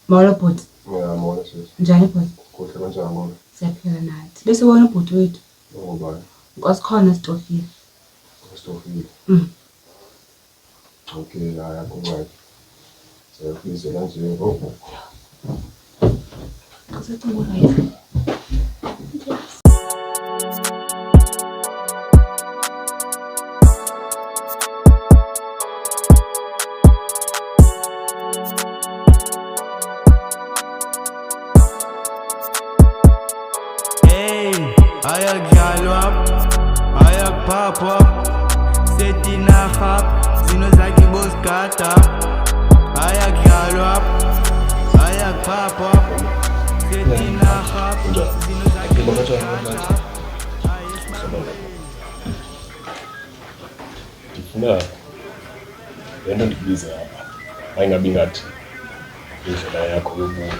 Molo bhuti. Ya molo sis. Njani bhuti? Kuhle kanjani molo? Siyaphila nathi. Bese wona ubhuti wethu. Ngubani? Nkosikhona sitofile. Stofile. Okay, haya kubayi. Siyafisa nje. Kusecingo right. Ayak papa, seti na hap, zino zaki boskata. Ayak jalwap, ayak papa, seti na hap, zino zaki boskata. Ndifuna lento ndikubize apha ayingabi ngathi indlela yakho yobuya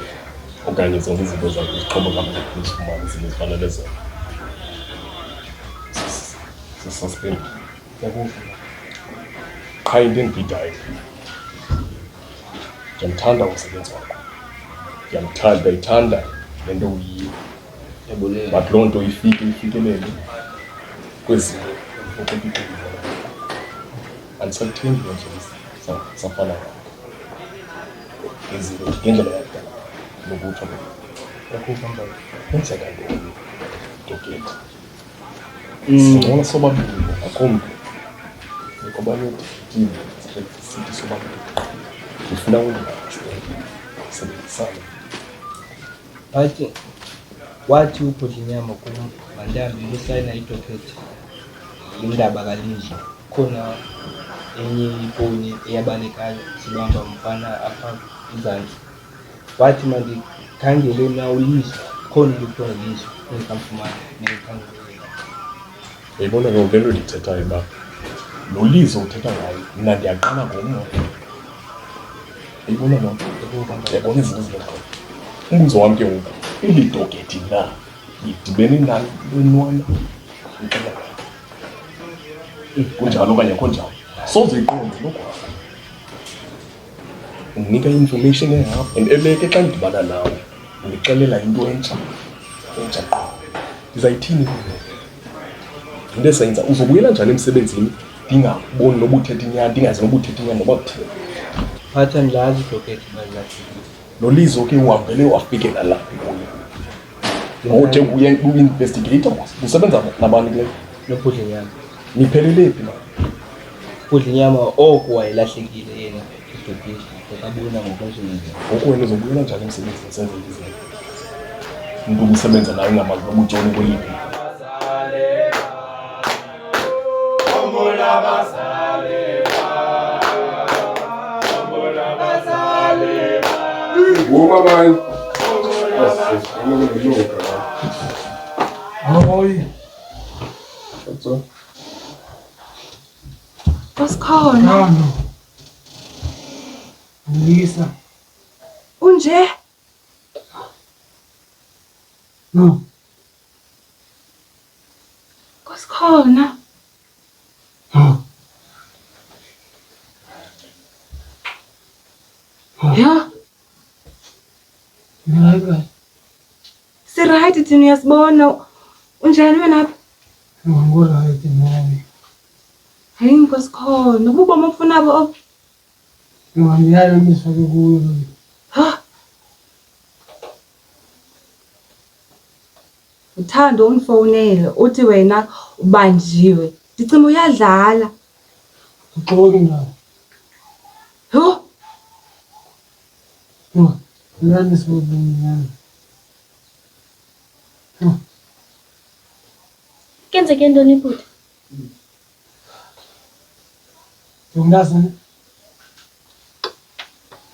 okanye zonke izinto zakho zixhobo kamntu uzifumana izinto ezifanele zona. Suspend. Qha into endibhidayo, ndiyamthanda umsebenzi wakho, ndiyayithanda le nto uyiyo, but loo nto ifikelele kwezinto okompyuta. Andisakuthembi ngendlela safana izinto ngendlela yakudala nokutsho yakuhamba kwenzeka ntoni doketi. Singcono sobabili akho mntu ngokobanye sithi sobabili ndifuna ungatsho sebenzisana. Athi wathi uBhodlinyama kum mantambi lusayina idokhethi indaba kaLizwi khona enye ifowuni eyabalekayo sibamba umfana apha izantsi wathi mandikhangele na uLizwi khona into kuthiwa Lizwi endikamfumana nendikhangele. Uyayibona ke le nto ndithethayo uba lo Lizo uthetha ngayo mna ndiyaqala ngommo. Uyayibona loo nto? Uyabona izinto ezinjalo. Umbuzo wam ke ngoku eli dokhethi na idibene nalo lwenwana kunjalo okanye akho njalo soze iqonde lokho. Undinika i-information ehapha and eleke xa ndidibana nawe undixelela into entsha qho. Ndizayithini into esenza uzobuyela njani emsebenzini ndingaboni noba uthetha inyani, ndingazi noba uthetha inyani noba kuthini. Phatha ndilazi idokhethi balilahlekile. Lo Lizo ke uhambele wafike nalaphi kuyo oje uyi-investigator usebenza nabani kule noBhodlinyama. niphelele phi na? uBhodlinyama oko wayelahlekile yena idokhethi akabona ngokwenzeka. Ngoku wena uzobuyela njani emsebenzini senze izinto umntu ubusebenza naye ngamazi noba utshone kweliphi. Uma mãe. Oi. Nkosikhona. Nano. Lisa. Unje? No. Nkosikhona. No. Ya. Ngilayibrari. Siright thina uyasibona. Unjani wena apha? Ngingoright nami. Hayi Nkosikhona, ububa mafuna abo. Ngiyayo nisake kuyo. Ha. Uthando ungifonele uthi wena ubanjiwe. Ndicima uyadlala. Uxoke ndawo. Ho. No. Ngani sibubungana. Kwenzeke ntoni bhuti? Ngiyazana.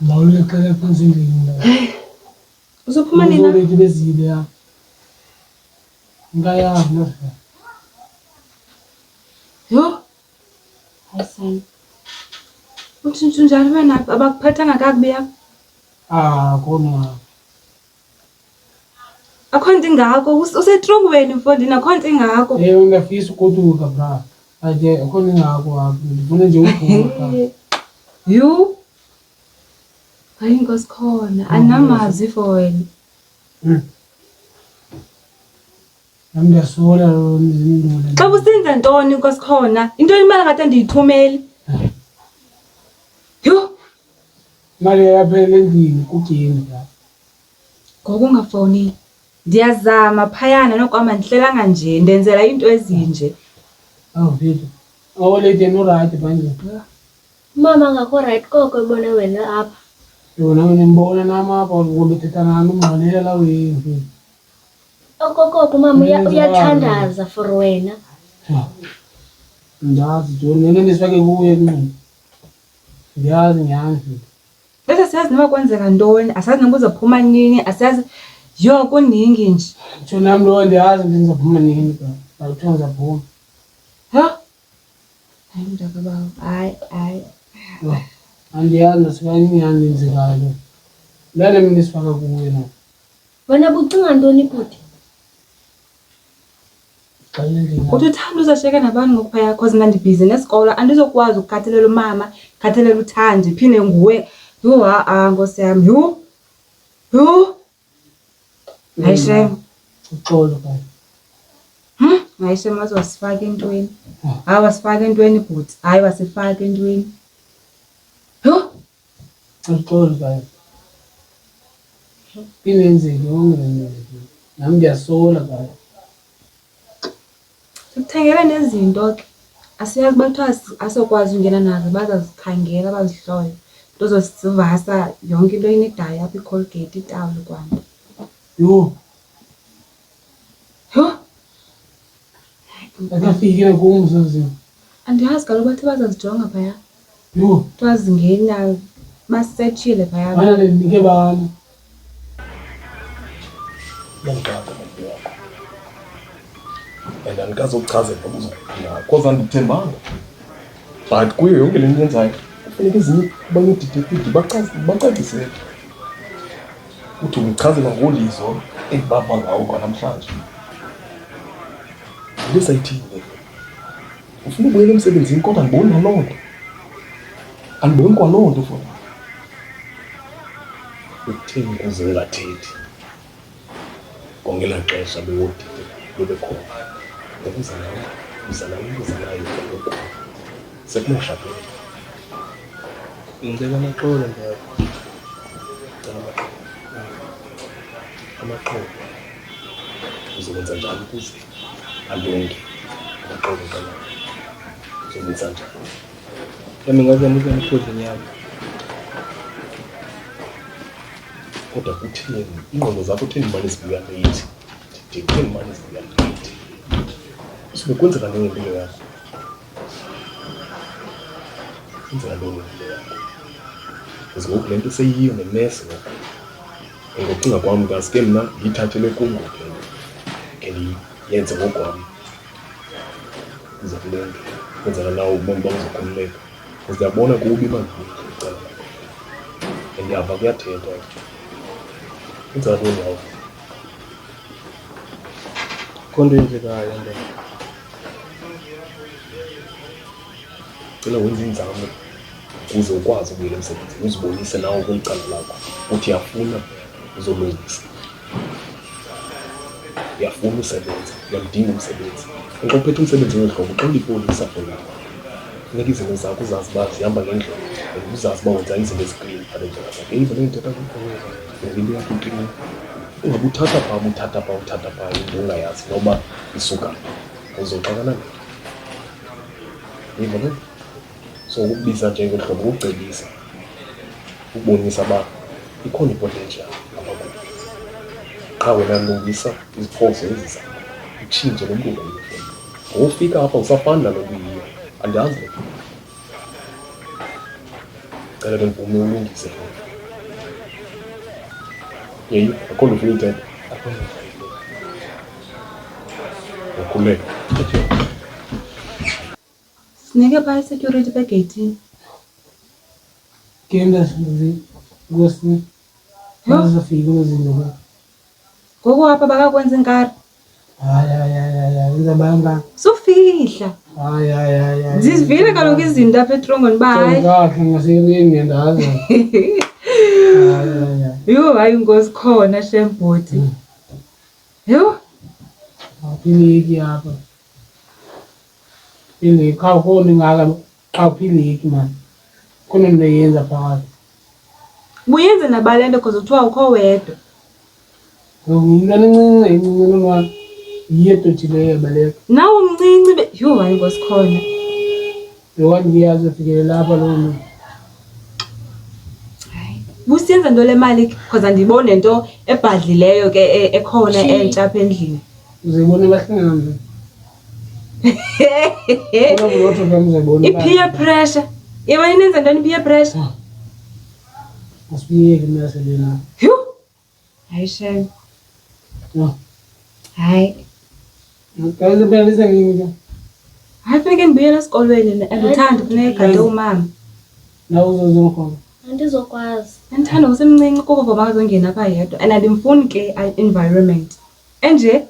Mawuleqele phansi endlini ndawo. Uzophuma nina? Uzobethi bezile ya. Ngayazi nafika. Yo. Hayi uthi njalo wena abakuphathanga kakubi ya? Khona. Akho nto ingako usetrongweni mfondini akho nto ingako. Ungafisa ugoduka bra. Ade khona ingako apha. Ndifuna nje uphuma. You? Hayi nkosikhona, anamazi for wena. Nami ndiyasola izindule. Xa usenza ntoni nkosikhona? Into imali kade ndiyithumeli. Yho, Imali yaphela endlini kugeni la. ngoku ungafowuni. Ndiyazama phayana nokwama ndihlelanga nje, ndenzela into ezinje. Awuvile. Awolete no right manje. Mama ngakho right koko ebona wena apha. Yona ngibona nama apha ngobethetha nami ungxolela la wena. Okokoko mama uyathandaza for wena. Ndazi John ngeke ndisifake kuye kuno. Ndiyazi nyanzi. Bese siyazi noma kwenzeka ntoni, asazi noma uzophuma nini, asazi yo kuningi nje. Tsho nami lo ndiyazi ndizaphuma nini ka. Awuthi ngizaphuma. Ha? Hayi mntakababa, hayi. Andiyazi nasikanye yani nzikayo. Lana mina ndisifaka kuye na. Wena bucinga ntoni bhuti? Uthi uthanda uzashiyeka nabantu ngokuphaya cause mna ndibhizi nesikolo, andizokwazi ukukhathalela umama, ukhathalela uthandi, phinde nguwe. Yho, Nkosi yami, yho. Hayi shem. Uxolo ka. Hayi shem, wasifaka entweni. Hayi wasifaka entweni bhuti, hayi wasifaka entweni. Yho. Uxolo ka. Inenzeke yonke le. Nami ndiyasola ka. Sikuthengele nezinto ke. Asiyazi bathiwa asokwazi ungena nazo, bazazikhangela bazihlole. Into zosivasa yonke into enedayo apha iColgate, itawuli kwanto. Yho. Akafike kumsebenzi. Andiyazi kaloku bathi bazazijonga phaya. Yho. Twazingena basetshile phaya. Bana ndinike bani. Yangixaka abantu yakho. And andikazokuchazela uzophila cause andithembanga. But kuyo yonke le nto yenzayo kufuneka ezinye abanedetective bacacise. Uthi ungichazela ngolizo endibapha ngawo kwanamhlanje. Into sayithini le? Ufuna ubuyela emsebenzini kodwa andiboni naloo nto. Andiboni kwaloo nto futhi. Ukutheni kuze ungathethi? Ngongela xesha bewodide bebekhona. Ngokuza nayo ngoku. Sekumosha ke. Ngicela amaxolo ndaba. Amaxolo. Uzokwenza njani ukuze alunge? Amaxolo kana. Uzokwenza njani? Yami ngazama ukuphuza inyama. Kodwa kuthini ingqondo zakho utheni imali ezibuya late? Utheni imali ezibuya late? Usuke kwenzeka ntoni ngempilo yakho? Kwenzeka ntoni ngempilo yakho? Ngoku le nto seyiyo nemesi ngoku. Ngokucinga kwam kasike mna ndiyithathele kum ngoku le nto. Ke ndiyenze ngokwam. Kuze kulunge. Kwenzela nawe ubomi bam buzokhululeka. Ndiyabona kubi manje ndicela. Ndiyava kuyathethwa. Kwenzeka ntoni ngawo? Konto yenzekayo nto. Cela wenze inzame ukuze ukwazi ukubuyela emsebenzini, uzibonise nawe kwicala lakho. Uthi uyafuna uzolungisa. Uyafuna usebenza, uyamdinga umsebenzi. Xa uphethe umsebenzi ngeli hlobo, xa ulipolisa for lakho, funeka izinto zakho uzazi uba zihamba ngendlela. And uzazi uba wenza izinto eziklini phale ndlela zakho. Eyiva le ndithetha kuyo, into yakho iklini. Ungabe uthatha phaa into ungayazi noba isuka uzoxakana nayo. Eyiva le nto? So ukubiza nje ngeli hlobo ukucebisa, ukubonisa uba ikhona i-potential apha kuyo. Qha wena lungisa iziphoso ezi zakho, utshintshe lo mntu ungayifuni. Ngofika apha usafani nalo kuyiyo, andiyazi le. Cela ke ndivume ulungise. Yeyi, akho nto ufuna uyithetha. Ukhululeke. Sineke phaya security begeyithini. Kenda sinzi Nkosi. Bazofika uzinto. Ngoku apha bakakwenza inkari. Hayi yenza banga. Sufihla. Hayi. Zizivile kaloku izinto apha etrongweni ba hayi. Kahle ngasekuyeni ngiyandazi. Yho, hayi inkosi khona shemboti. Yho, Awuphileki apha. Phileki, xa ukhona ingaka xa uphileki mani. Khona into eyenza phakathi. buyenze nabalento because uthiwa ukho wedwa. Ngumntwana encinci lonwa yiyo totileyo baleka. Nawe umncinci yho, hayi inkosi khona. Yokani ngiyazi ufikelela apha loo nto. Busiyenza nto le mali because andibone nto ebhadlileyo ke ekhona entsha apha endlini. Uzibona bahlangana nje. Kuna bulotho bamzebona. I-peer pressure. Yebo inenza ntoni i-peer pressure? Asibiyeke naselena. Yho. Hayi shem. No. Hayi. Ngicela phela ngeke. Hayi funeke ndibuyele esikolweni andithanda funeka igade umama. Nawe uzozonkhona. Andizokwazi. Andithanda usemncinci kuba makazongena apha yedwa and andimfuni ke environment. Enje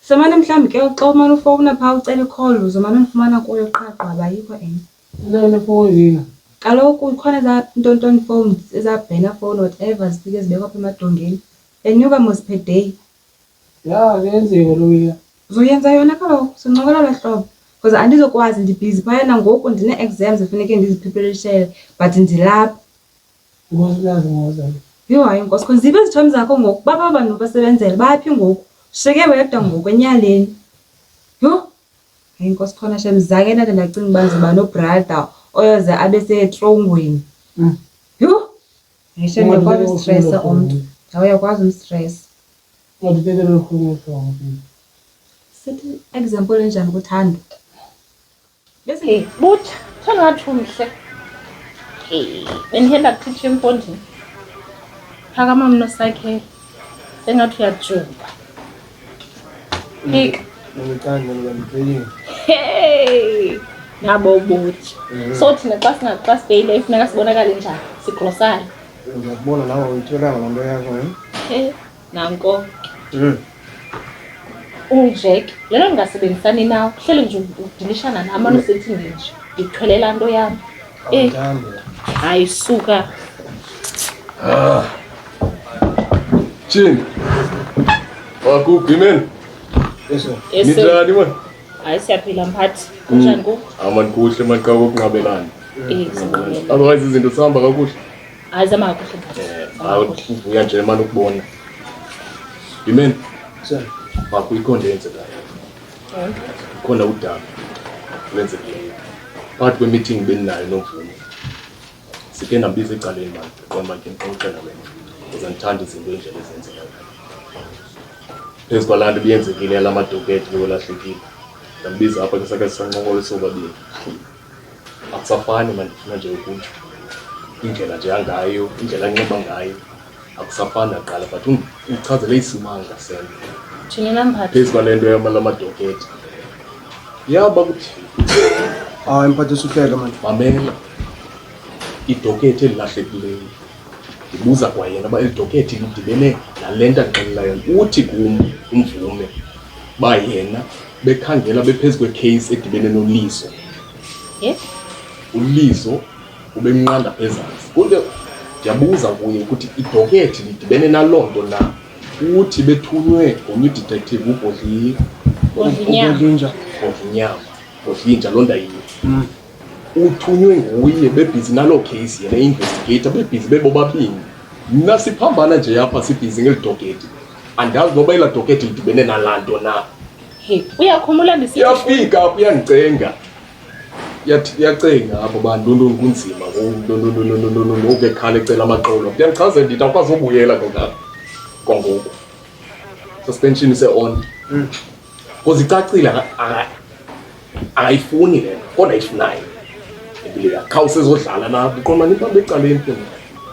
semane mhlawumbi ke xa umane ufowuna phaa ucela i-call uzomane undifumana kuyo qaqwa abayikho enye. Nale phone. Kaloku khona za ntontoni phones ezabhena phone whatever zifike zibekwa apha emadongeni. Enyuka mos per day. Ya, kuyenzeka loya. Uzoyenza yona kaloku sincokola la hlobo because andizokwazi ndibhizi phayana ngoku ndine-exams efuneke ndizipreparishele but ndilapha. Ngosilazi ngozalo. Yho, hayi inkosi because zibe izitshomi zakho ngoku baba abantu basebenzela baphi ngoku shiyeke wedwa ngoku enyaleni. Yho, hayi inkosi khona shem zake ndathi ndacinga uba ndizoba nobrother oyoze abe setrongweni. Yho, hayi shem uyakwazi ustressa umntu. Hayi uyakwazi umstress. Ngididele lokhulu ngofo. Sithi example enjani kuthando? Hey, buthi sengathi umhle. Bendihenda kuthitsha empondini. Phakama mna sakhe. Sengathi uyajuba. Hik. Ngicanda ngiyampheyini. Hey! Nabo buthi. So thina xa sibeyile ifuneka sibonakale njani? Sigrosana. Ngiyakubona nawe uyitholanga loo nto yakho. Nanko. Unjek, lelo ngingasebenzisani nawe. Kuhlele nje udilishana nami amane usethi nje. Ngithwelela into yami. Hayi suka. Chin. Wakuphi man? Eso. Ninjani man? Hayi siyaphila mphathi. Kunjani ku? Aman kuhle man xa kokunqabelana. Sibonile. Otherwise izinto sihamba kakuhle. Hayi zama kakuhle mphathi. Awuvuya nje man ukubona. Amen. Sir. Makuyikho nto eyenzekayo. Khona udaba lwenzekileyo. Phakathi kwemeeting beninayo noVumi. Sike ndambiza ecaleni manje qoma ke ngixoxela wena. Uzandithanda izinto endlela ezenzekayo. Phezu kwalaa nto biyenzekile la madokethi lolahlekile. Ndambiza apha ke sake sisancokola sobabili. Akusafani manje ndifuna nje ukutsho. Indlela nje angayo, indlela anxiba ngayo. Akusafani naqala but uyichazele isimanga sento. Thina namphathi. Phezu kwale nto yamalamadoketi. Yaba kuthi Hayi mphathi usuhleka manje. mamela idoketi elilahlekileyo. Ndibuza kwayena uba idoketi lidibene nale nto axelelayo. Uthi kum uMvume uba yena bekhangela bephezu kwecase edibene noLiso. uLiso ubenqanda phezantsi. Kodwa ndiyabuza kuye ukuthi idoketi lidibene naloo nto na. Uthi bethunywe ngomnye detective Ubodlinja. Bodlinja loo nto ayiyo. Uthunywe nguye bebhizi naloo case yena investigator bebhizi bebobabini. Mna siphambana nje apha sibhizi ngeli doketi. Andazi noba ela doketi lidibene nalaa nto na. Hey, uyakhumula ndisithi Iyafika apho iyandicenga. Iyacenga apho bantu ntoni kunzima ngoku ekhala ecela amaxolo. Ndiyandichazela ndithi awukwazi ubuyela kwangoku. Suspension ise-on. Because icacile akayifuni le nto kodwa ayifunayo. Impilo yakhe kha usezodlala nabo qoma nibambe ecaleni ke.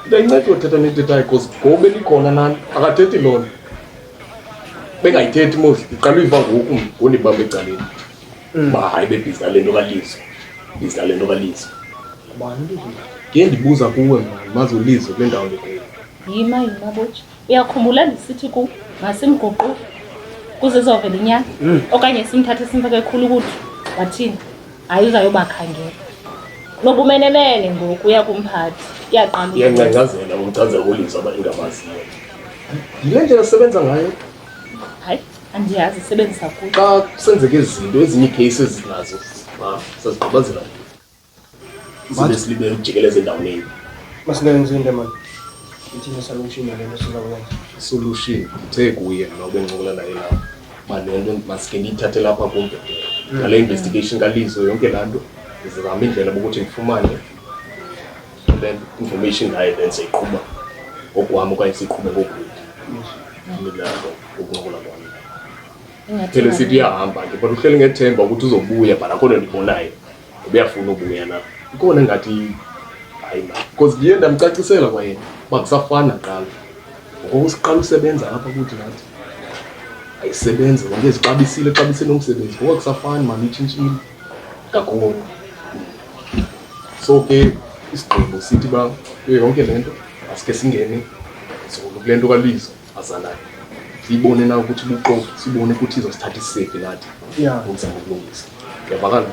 Ndayinceda uthetha nethethayo because ngoku benikhona nani akathethi loo nto. Bengayithethi mos iqala uyiva ngoku ngondibambe ecaleni. Hayi bebhizi ngale nto kaLiso. Bhizi ngale nto kaLiso. Ke ndibuza kuwe mani maze uLiso kule ndawo ndikuyo. yima botsha. Uyakhumula ndisithi ku masimgoqu kuze izovela inyani okanye simthathe simfake ekhulu ukuthi wathini? Hayi uzayobakhangela. Nobumenemene ngoku uya kumphathi. Iyaqala. Iyancangazela umchazela kolisa aba ingamaziyo. Yile ndlela sisebenza ngayo. Hayi, andiyazi sebenzisa kuyo. Xa kusenzeke izinto ezinye icases ezinazo, sazigqibazela. Sibe silibele ukujikeleza endaweni. Masingenze into manje. Ithina solution lena sizakwenza. Solution uthe kuye nobe encokola naye lapho. Balento masike ngiyithathe lapha kumbe. Ngale investigation kalizo yonke lanto. Ngizama indlela ukuthi ngifumane then information ngayo then siyiqhubha okwami okanye siqhubhe ngogroup. Ngilapho ukuncokola kwami. Phela sithi iyahamba nje but uhleli ngethemba ukuthi uzobuya but akho nto ndibonayo. Ubeyafuna ubuya na. Ikona ngathi hayi ma because ngiye ndamcacisela kwayena bakusafana qala. Ngoku siqala usebenza lapha kuthi nathi. Ayisebenzi wonke izixabisile umsebenzi. Ngoku kusafana manje itshintshile kakhulu. So ke isigqibo sithi ba yonke lento asike singene solo kulento kalizo azanayo. Sibone na ukuthi buqopho sibone ukuthi izosithatha isafe nathi. Yeah. Ukuzama ukulungisa. Yabakala.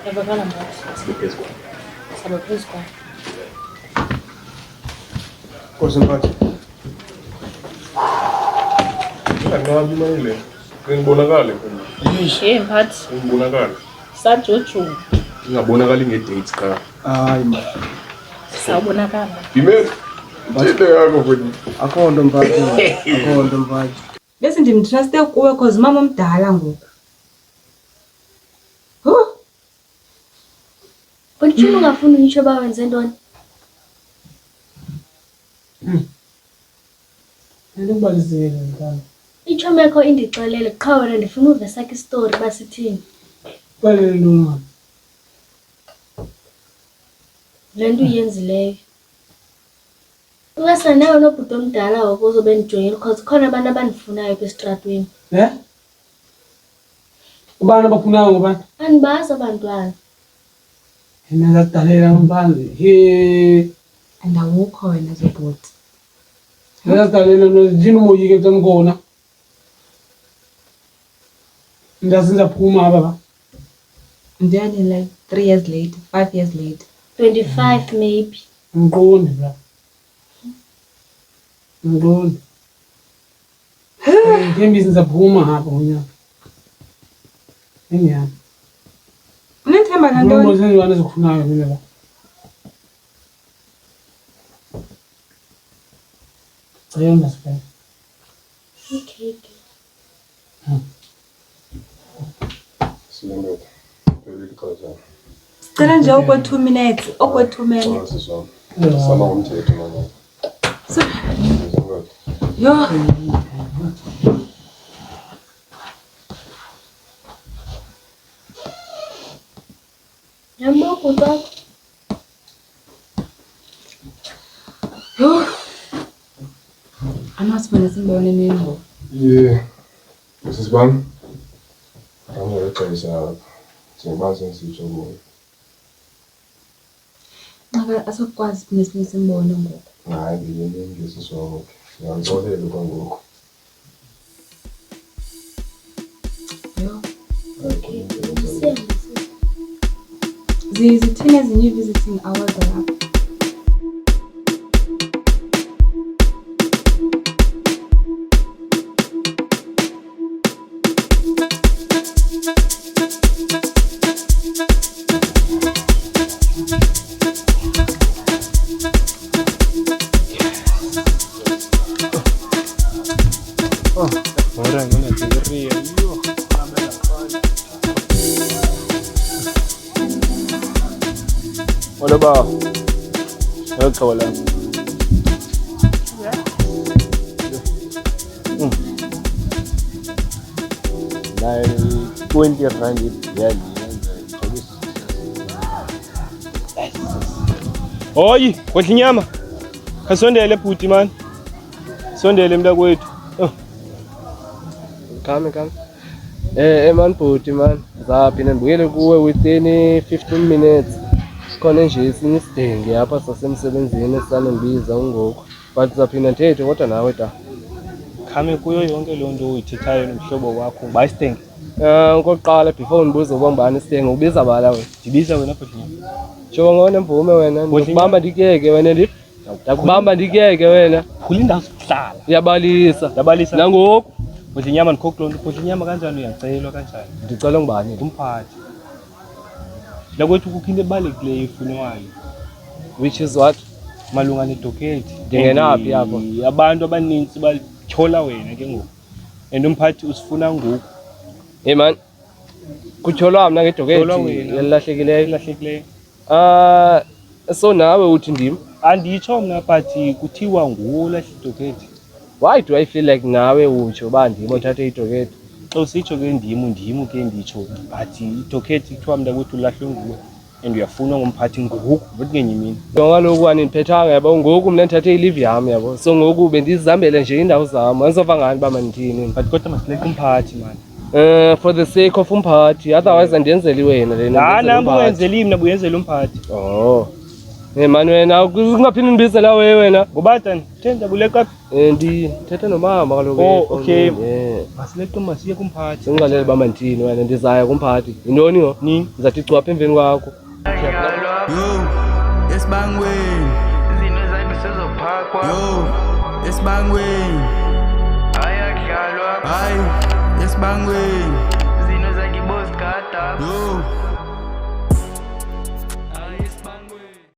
Yabakala manje. Sibe phezulu. Sabe phezulu. Kozimphathi. Angabi manje. Ngibonakala khona. Yhe mphathi. Ngibonakala. Sajojo. Ingabonakali ngedates cha. Hayi ma. Sawubonakala. Bimele. Bathile yakho mfowethu. Akho nto mphathi. Akho nto mphathi. Bese ndimtruste kuwe cause mama omdala ngoku. Uthini ungafuni ngisho bawenze ntoni? Into kubalizile ngani. Ichomekho indixelele qha wena ndifuna uve sakhe story basithini. Balele ntoni. Le nto uyenzileyo. Ungasa nawe nobhuti omdala ngoku uzobe ndijongile because khona abantu abandifunayo kwistratweni. Ubani abafunayo ngobani? Andibazi abantwana. Yena ngadalela umbanzi. Andawukho wena zobhuti. Ngadalela nojini umoyike tsamkona. Ndazinza phuma baba. Then in like 3 years later, 5 years later. 25 maybe. Ngqondi bra. Ngqondi. Ngembisi ngizaphuma hapha ngonyaka. Engiyani. Unethemba nantoni? Ngoba senziwana ezikufunayo mina la. Ayona siphe. Okay. Silembe. Belikaza. Sicela nje okwe 2 minutes, okwe 2 minutes. Sama umthetho manje. Yo. Yambo kuta. Yo. Anasibona simbone nini? Yeah. This is one. I'm going to try this out. Singabazi ngisitsho kuwe. Ngaka asokwazi nesinye simbone ngoku. Hayi ngiyini ngisisho. Ngiyangixolela kwangoku. Yo. Okay. Zithini ezinye visiting hours lapha? Ora ngona tiri yo. Hola ba. Haka wala. Na 20 rand yani. Hoyi, kodla inyama. Kasondele bhuti man. Sondele mntakwethu. Kame. Man bhuti man. Ngizaphinda ndibuyele kuwe within 15 minutes. Khona nje esinye isidenge apha sasemsebenzini esisanendibiza ungoku. But ngizaphinda ndithethe kodwa nawe ta. Khame kuyo yonke loo nto uyithethayo nomhlobo wakho. Bayisitenge. Okokuqala before ndibuze uba ngubani isidenge ubiza bala wena. Ndibiza wena bhuti. Shoba ngona mvume wena ndikubamba ndikuyeke wena ndi. Ndakubamba ndikuyeke wena. Khula indawo sokuhlala. Uyabalisa. Ndabalisa. Nangoku Udla inyama ndikhokulonto, udla inyama kanjani uyacelwa kanjani? ndicela ngubani? Ngumphathi. Lakwethu kukho into ebalulekileyo efunwayo Which is what? malunga nedokhethi. Ndingenaphi apho? Abantu abaninzi batyhola wena ke ngoku. And umphathi usifuna ngoku. Hey man. Kutyholwa mna Tyholwa ngedokhethi wena. elahlekileyo. Elahlekileyo. So nawe uthi ndim. Anditsho mna but kuthiwa nguwo lahle idokhethi. Why do I feel like nawe utsho uba ndim othathe idokhethi? Xa usitsho ke ndim ke nditsho but idokhethi kuthiwa mnta kwethu ulahlwe nguwe and uyafunwa ngumphathi ngoku not ngenye imini. Kaloku andindiphethanga yabo ngoku mna ndithathe ilive yam yabo. So ngoku bendizihambele nje indawo zam. Andizova ngani uba mandithini. But kodwa masileqe umphathi man. For the sake of umphathi, otherwise andiyenzeli wena lena. Nam buyenzeli mna buyenzela umphathi. Oh. Man wena ungaphinde ndibizela wena. Ngubata thenda buleka Ndithetha nomama kaloku. Oh okay. Masileqe Masiye kumphathi. Singalela uba mandithini wena ndizaya kumphathi. Yintoni ngo? Nini? Ndizathi cwapha emveni kwakho. Yo, esibangweni izinto zami sezophakwa. Yo, esibangweni ayakudlalwa. Hayi, esibangweni izinto zakhe bozigada. Yo.